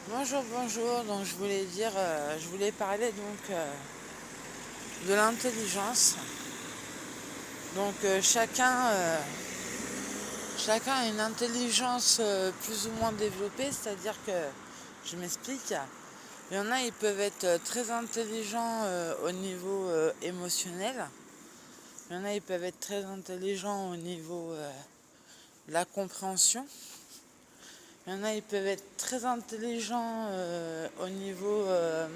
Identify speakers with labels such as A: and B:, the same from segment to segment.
A: Bonjour, bonjour. Donc je voulais parler de l'intelligence. Chacun a une intelligence plus ou moins développée, c'est-à-dire que, je m'explique, il y en a, ils peuvent être très intelligents au niveau émotionnel. Il y en a, ils peuvent être très intelligents au niveau de la compréhension. Il y en a, ils peuvent être très intelligents au niveau euh,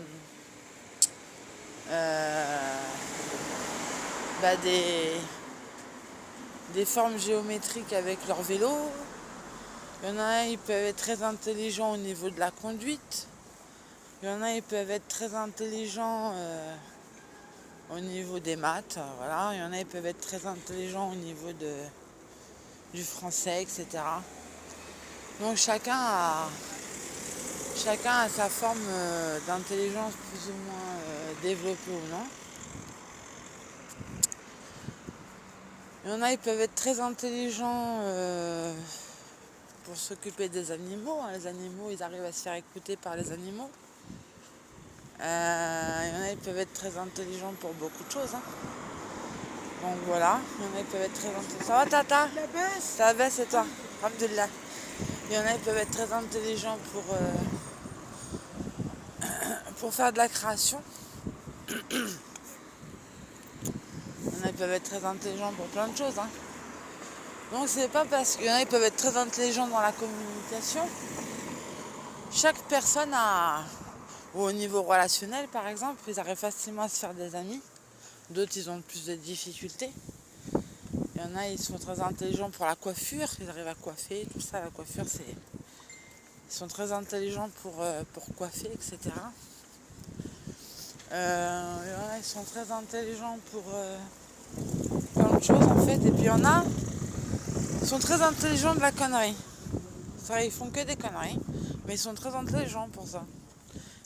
A: bah, des formes géométriques avec leur vélo. Il y en a, ils peuvent être très intelligents au niveau de la conduite. Il y en a, ils peuvent être très intelligents au niveau des maths. Voilà. Il y en a, ils peuvent être très intelligents au niveau du français, etc. Donc chacun a sa forme d'intelligence plus ou moins développée ou non. Il y en a, ils peuvent être très intelligents pour s'occuper des animaux. Les animaux, ils arrivent à se faire écouter par les animaux. Il y en a, ils peuvent être très intelligents pour beaucoup de choses. Donc voilà, il y en a, ils peuvent être très intelligents. Ça va, Tata? La baisse. Ça baisse et toi? Alhamdoulilah. Il y en a, ils peuvent être très intelligents pour faire de la création. Il y en a, ils peuvent être très intelligents pour plein de choses. Donc c'est pas parce qu'il y en a, ils peuvent être très intelligents dans la communication. Chaque personne a, ou au niveau relationnel par exemple, ils arrivent facilement à se faire des amis. D'autres, ils ont plus de difficultés. Il y en a, ils sont très intelligents pour la coiffure, ils arrivent à coiffer, tout ça, la coiffure, c'est... Ils sont très intelligents pour coiffer, etc. Il y en a, ils sont très intelligents pour plein de choses, en fait. Et puis il y en a, ils sont très intelligents de la connerie. C'est vrai, ils font que des conneries, mais ils sont très intelligents pour ça.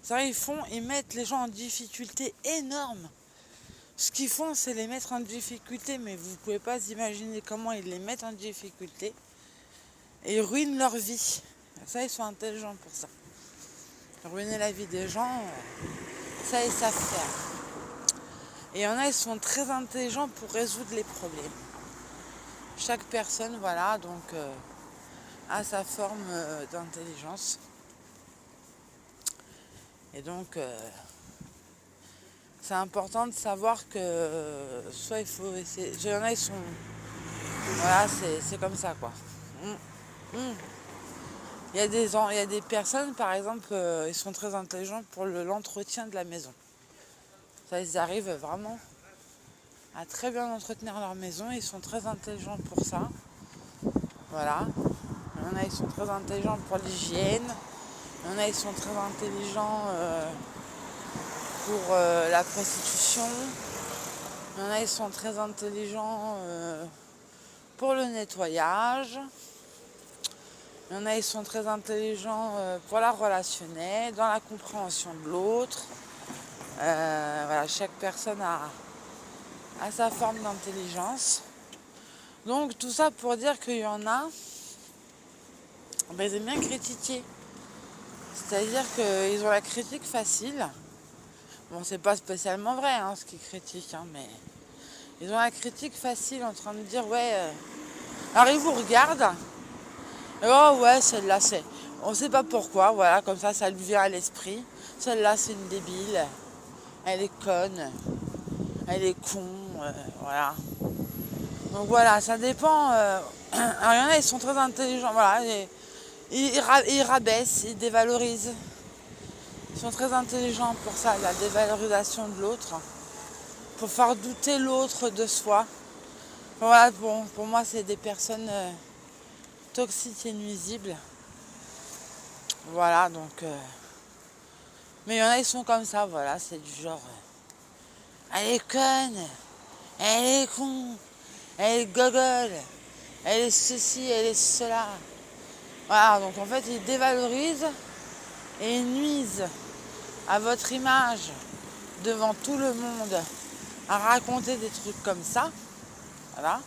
A: C'est vrai, ils mettent les gens en difficulté énorme. Ce qu'ils font, c'est les mettre en difficulté, mais vous ne pouvez pas imaginer comment ils les mettent en difficulté. Et ils ruinent leur vie. Ça, ils sont intelligents pour ça. Ruiner la vie des gens, ça, ils savent faire. Et il y en a, ils sont très intelligents pour résoudre les problèmes. Chaque personne, voilà, donc, a sa forme d'intelligence. Et donc, c'est important de savoir que soit il faut essayer. Il y en a, ils sont. Voilà, c'est comme ça, quoi. Mm. Mm. Il y a des personnes, par exemple, ils sont très intelligents pour l'entretien de la maison. Ça, ils arrivent vraiment à très bien entretenir leur maison. Ils sont très intelligents pour ça. Voilà. Il y en a, ils sont très intelligents pour l'hygiène. Il y en a, ils sont très intelligents pour la prostitution. Il y en a, ils sont très intelligents pour le nettoyage. Il y en a, ils sont très intelligents pour la relationnelle, dans la compréhension de l'autre. Voilà, chaque personne a sa forme d'intelligence. Donc tout ça pour dire qu'il y en a, ben, ils aiment bien critiquer. C'est-à-dire qu'ils ont la critique facile. Bon, c'est pas spécialement vrai ce qu'ils critiquent, mais ils ont la critique facile en train de dire ouais. Alors ils vous regardent. Et oh ouais, celle-là c'est. On sait pas pourquoi, voilà, comme ça lui vient à l'esprit. Celle-là c'est une débile. Elle est conne. Elle est con. Voilà. Donc voilà, ça dépend. Alors il y en a, ils sont très intelligents, voilà. Ils rabaissent, ils dévalorisent. Ils sont très intelligents pour ça, la dévalorisation de l'autre. Pour faire douter l'autre de soi. Voilà, bon, pour moi, c'est des personnes toxiques et nuisibles. Voilà, donc. Mais il y en a, ils sont comme ça, voilà, c'est du genre. Elle est conne, elle est con, elle est gogole, elle est ceci, elle est cela. Voilà, donc en fait, ils dévalorisent et ils nuisent à votre image devant tout le monde à raconter des trucs comme ça. Voilà.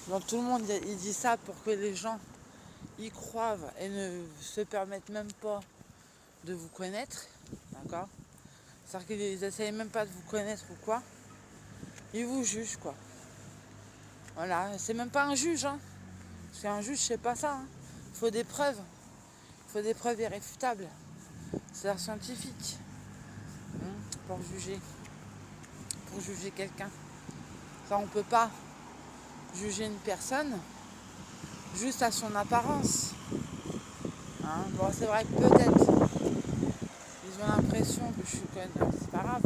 A: Donc tout le monde il dit ça pour que les gens y croient et ne se permettent même pas de vous connaître, d'accord? C'est-à-dire qu'ils n'essayent même pas de vous connaître ou quoi. Ils vous jugent, quoi. Voilà, c'est même pas un juge, hein. Parce qu'un juge, c'est pas ça, hein. Il faut des preuves. Il faut des preuves irréfutables. C'est l'art scientifique, hein, pour juger quelqu'un. Ça, on peut pas juger une personne juste à son apparence. Hein. Bon, c'est vrai que peut-être ils ont l'impression que je suis conne, c'est pas grave.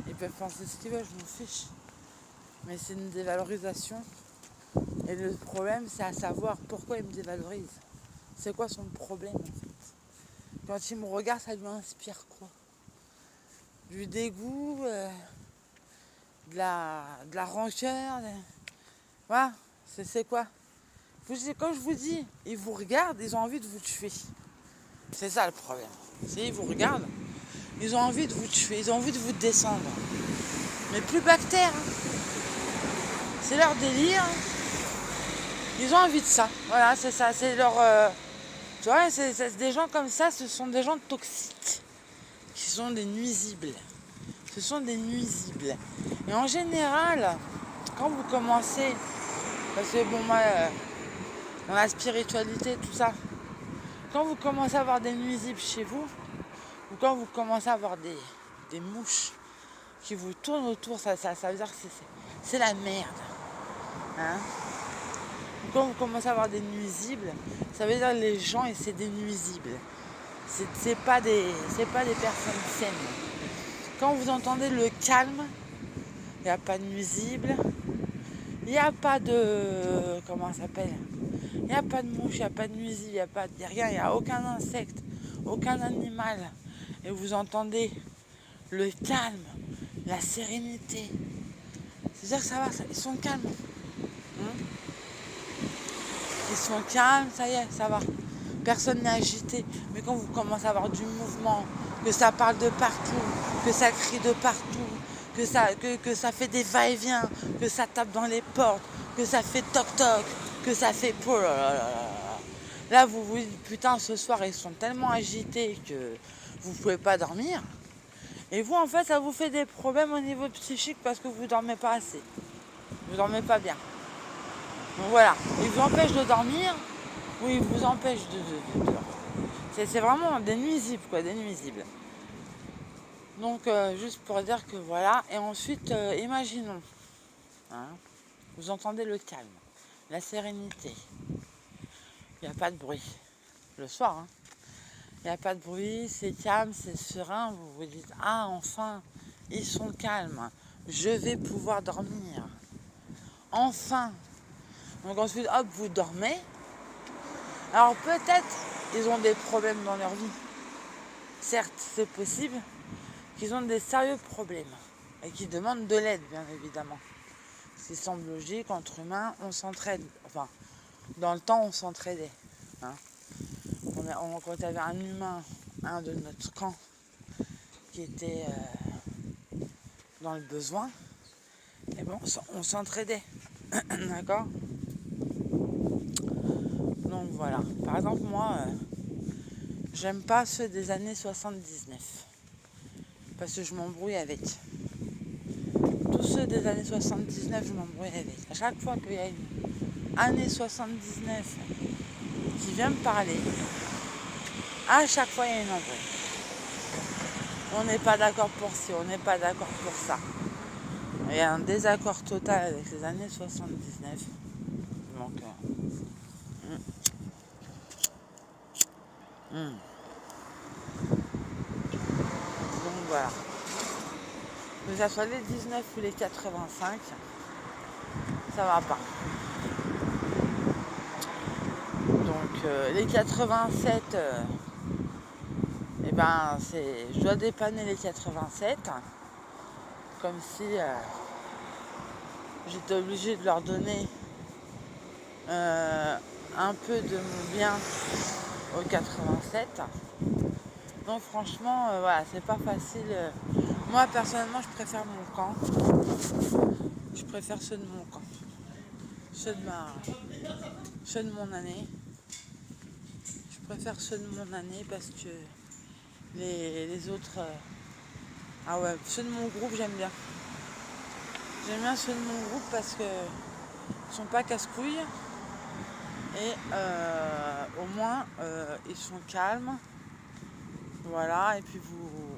A: Ils peuvent penser ce qu'ils veulent, je m'en fiche. Mais c'est une dévalorisation. Et le problème, c'est à savoir pourquoi il me dévalorise. C'est quoi son problème, en fait? Quand il me regarde, ça lui inspire quoi? Du dégoût, de la rancœur. Voilà, c'est quoi? Quand je vous dis, ils vous regardent, ils ont envie de vous tuer. C'est ça le problème. Ils vous regardent, ils ont envie de vous tuer, ils ont envie de vous descendre. Mais plus bactère, hein. C'est leur délire. Ils ont envie de ça. Voilà, c'est ça, c'est leur... tu vois, c'est des gens comme ça, ce sont des gens toxiques. Qui sont des nuisibles. Ce sont des nuisibles. Et en général, quand vous commencez... Parce que bon, moi, dans la spiritualité, tout ça, quand vous commencez à avoir des nuisibles chez vous, ou quand vous commencez à avoir des mouches qui vous tournent autour, ça veut dire que c'est la merde. Hein? Ou quand vous commencez à avoir des nuisibles, ça veut dire que les gens, et c'est des nuisibles. C'est pas des personnes saines. Quand vous entendez le calme, il n'y a pas de nuisible, il n'y a pas de... Comment ça s'appelle? Il n'y a pas de mouche, il n'y a pas de nuisible, il n'y a rien, il n'y a aucun insecte, aucun animal. Et vous entendez le calme, la sérénité. C'est-à-dire que ça va, ils sont calmes. Hein? Ils sont calmes, ça y est, ça va. Personne n'est agité. Mais quand vous commencez à avoir du mouvement, que ça parle de partout, que ça crie de partout, que ça fait des va-et-vient, que ça tape dans les portes, que ça fait toc-toc, que ça fait... Oh là là là là. Là, vous vous dites, putain, ce soir, ils sont tellement agités que vous ne pouvez pas dormir. Et vous, en fait, ça vous fait des problèmes au niveau psychique parce que vous ne dormez pas assez. Vous ne dormez pas bien. Donc voilà, ils vous empêchent de dormir ou ils vous empêchent de dormir. C'est vraiment des nuisibles, quoi, des nuisibles. Donc, juste pour dire que voilà. Et ensuite, imaginons, hein, vous entendez le calme, la sérénité. Il n'y a pas de bruit. Le soir, hein. Il n'y a pas de bruit, c'est calme, c'est serein. Vous vous dites, ah, enfin, ils sont calmes. Je vais pouvoir dormir. Enfin. Donc ensuite, hop, vous dormez. Alors peut-être, ils ont des problèmes dans leur vie. Certes, c'est possible qu'ils ont des sérieux problèmes. Et qu'ils demandent de l'aide, bien évidemment. C'est semble logique, entre humains, on s'entraide. Enfin, dans le temps, on s'entraidait. Hein. Quand il y avait un humain, un de notre camp, qui était dans le besoin, et bon, on s'entraidait. D'accord? Donc voilà. Par exemple, moi, j'aime pas ceux des années 79. Parce que je m'embrouille avec. Tous ceux des années 79, je m'embrouille avec. À chaque fois qu'il y a une année 79 qui vient me parler, à chaque fois il y a une embrouille. On n'est pas d'accord pour ci, on n'est pas d'accord pour ça. Il y a un désaccord total avec les années 79. Donc, donc voilà. Que ça soit les 19 ou les 85, ça va pas. Donc les 87, eh ben je dois dépanner les 87, comme si j'étais obligée de leur donner un peu de mon bien aux 87. Donc franchement, voilà, c'est pas facile. Moi personnellement, je préfère mon camp. Je préfère ceux de mon camp. Ceux de mon année. Je préfère ceux de mon année parce que les autres. Ah ouais, ceux de mon groupe, j'aime bien. J'aime bien ceux de mon groupe parce que ils sont pas casse-couilles et au moins ils sont calmes. Voilà, et puis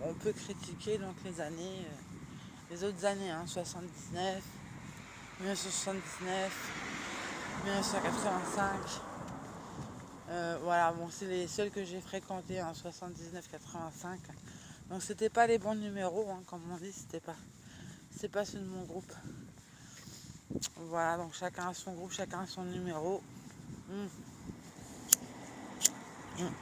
A: on peut critiquer donc les autres années, 79, 1979, 1985. Voilà, bon, c'est les seuls que j'ai fréquentés en 79-85. Donc c'était pas les bons numéros, comme on dit, c'est pas ceux de mon groupe. Voilà, donc chacun a son groupe, chacun a son numéro. Mm. Mm.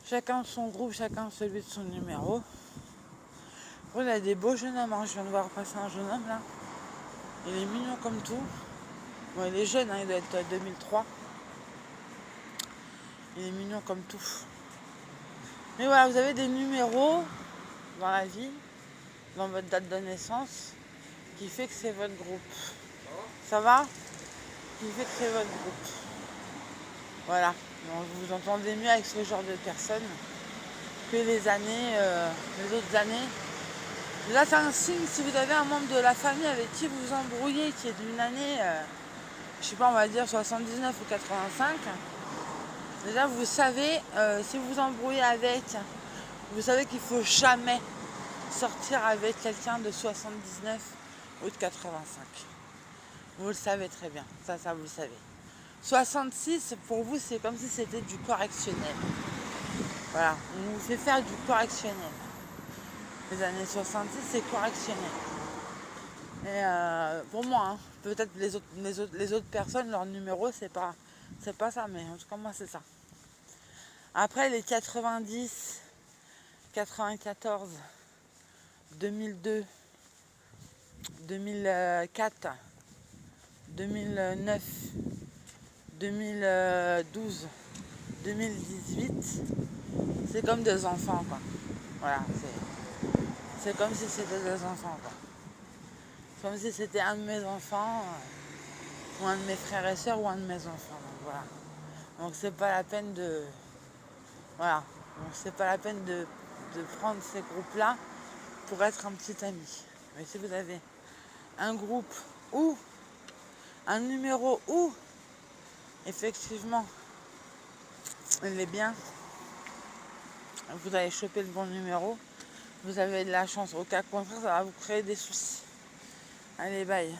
A: Chacun son groupe, chacun celui de son numéro. Bon, il y a des beaux jeunes hommes, je viens de voir passer un jeune homme là. Il est mignon comme tout. Bon, il est jeune, il doit être 2003. Il est mignon comme tout. Mais voilà, vous avez des numéros dans la vie, dans votre date de naissance, qui fait que c'est votre groupe. Ça va? Qui fait que c'est votre groupe. Voilà. Donc, vous vous entendez mieux avec ce genre de personnes que les autres années. Là, c'est un signe si vous avez un membre de la famille avec qui vous vous embrouillez, qui est d'une année, je sais pas, on va dire 79 ou 85. Déjà, vous savez, si vous vous embrouillez avec, vous savez qu'il faut jamais sortir avec quelqu'un de 79 ou de 85. Vous le savez très bien, ça vous le savez. 66, pour vous, c'est comme si c'était du correctionnel. Voilà, on vous fait faire du correctionnel. Les années 70, c'est correctionnel. Et pour moi, peut-être les autres personnes, leur numéro, c'est pas ça, mais en tout cas, moi, c'est ça. Après, les 90, 94, 2002, 2004, 2009, 2012, 2018, c'est comme des enfants, quoi. Voilà, c'est comme si c'était des enfants, quoi. Comme si c'était un de mes enfants, ou un de mes frères et sœurs, ou un de mes enfants. Donc voilà. Donc c'est pas la peine de. Voilà. Donc c'est pas la peine de prendre ces groupes-là pour être un petit ami. Mais si vous avez un groupe ou un numéro où effectivement il est bien, vous allez choper le bon numéro, vous avez de la chance. Au cas contraire, ça va vous créer des soucis. Allez, bye.